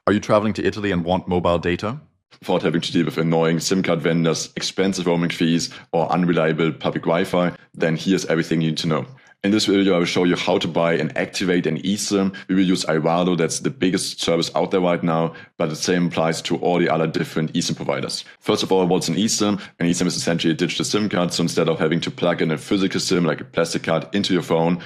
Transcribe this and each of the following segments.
Are you traveling to Italy and want mobile data? Without having to deal with annoying SIM card vendors, expensive roaming fees, or unreliable public Wi-Fi, then here's everything you need to know. In this video, I will show you how to buy and activate an eSIM. We will use Ivalo, that's the biggest service out there right now, but the same applies to all the other different eSIM providers. First of all, what's an eSIM? An eSIM is essentially a digital SIM card, so instead of having to plug in a physical SIM like a plastic card into your phone,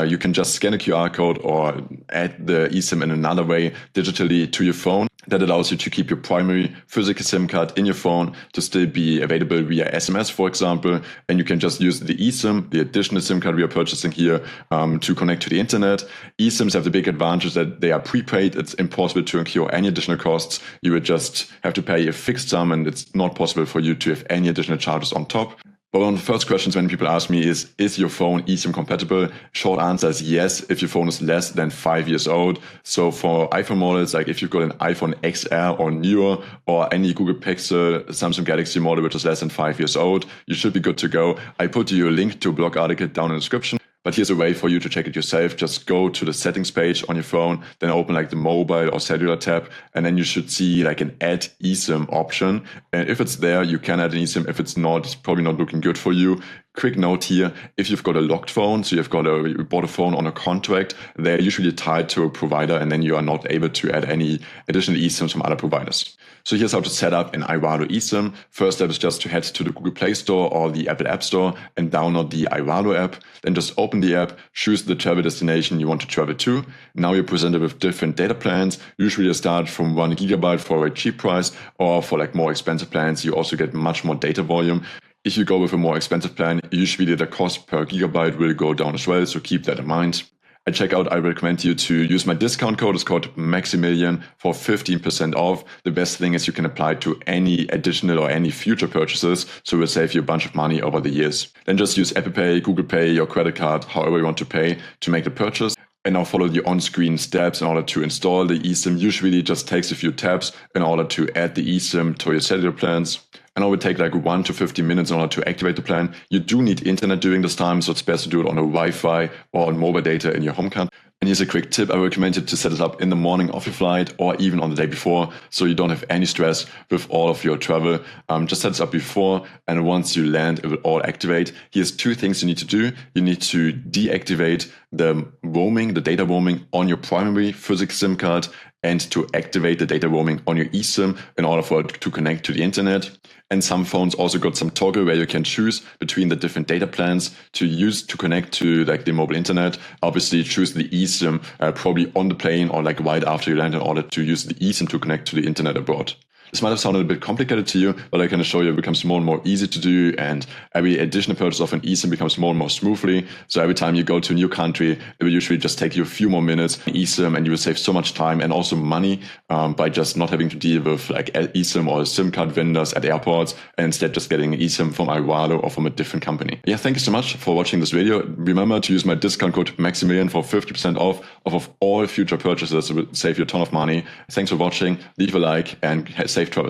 you can just scan a QR code or add the eSIM in another way digitally to your phone. That allows you to keep your primary physical SIM card in your phone to still be available via SMS, for example, and you can just use the eSIM, the additional SIM card we are purchasing here, to connect to the internet. eSIMs have the big advantage that they are prepaid. It's impossible to incur any additional costs. You would just have to pay a fixed sum, and it's not possible for you to have any additional charges on top. But one of the first questions when people ask me is your phone eSIM compatible? Short answer is yes, if your phone is less than 5 years old. So for iPhone models, like if you've got an iPhone XR or newer, or any Google Pixel, Samsung Galaxy model which is less than 5 years old, you should be good to go. I put you a link to a blog article down in the description. But here's a way for you to check it yourself. Just go to the settings page on your phone, then open like the mobile or cellular tab, and then you should see like an add eSIM option. And if it's there, you can add an eSIM. If it's not, it's probably not looking good for you. Quick note here, if you've got a locked phone, so you bought a phone on a contract, they're usually tied to a provider, and then you are not able to add any additional eSIMs from other providers. So here's how to set up an Ivalo eSIM. First step is just to head to the Google Play Store or the Apple App Store and download the Ivalo app. Then just open the app, choose the travel destination you want to travel to. Now you're presented with different data plans. Usually you start from 1 GB for a cheap price, or for like more expensive plans, you also get much more data volume. If you go with a more expensive plan, usually the cost per gigabyte will go down as well, so keep that in mind. At checkout, I recommend you to use my discount code. It's called Maximilian for 15% off. The best thing is you can apply to any additional or any future purchases, so it will save you a bunch of money over the years. Then just use Apple Pay, Google Pay, your credit card, however you want to pay to make the purchase. And now follow the on-screen steps in order to install the eSIM. Usually it just takes a few taps in order to add the eSIM to your cellular plans. And it will take like 1 to 15 minutes in order to activate the plan. You do need internet during this time, so it's best to do it on a Wi-Fi or on mobile data in your home country. And here's a quick tip. I recommend you to set it up in the morning of your flight or even on the day before, so you don't have any stress with all of your travel. Just set it up before, and once you land, it will all activate. Here's 2 things you need to do. You need to deactivate the roaming, the data roaming on your primary physical SIM card, and to activate the data roaming on your eSIM in order for it to connect to the internet. And some phones also got some toggle where you can choose between the different data plans to use to connect to like the mobile internet. Obviously choose the eSIM probably on the plane or like right after you land in order to use the eSIM to connect to the internet abroad. This might have sounded a bit complicated to you, but I can assure you it becomes more and more easy to do, and every additional purchase of an eSIM becomes more and more smoothly. So every time you go to a new country, it will usually just take you a few more minutes eSIM, and you will save so much time and also money by just not having to deal with like eSIM or SIM card vendors at airports, and instead just getting an eSIM from Ivalo or from a different company. Yeah, thank you so much for watching this video. Remember to use my discount code Maximilian for 50% off of all future purchases. It will save you a ton of money. Thanks for watching. Leave a like and safe travel.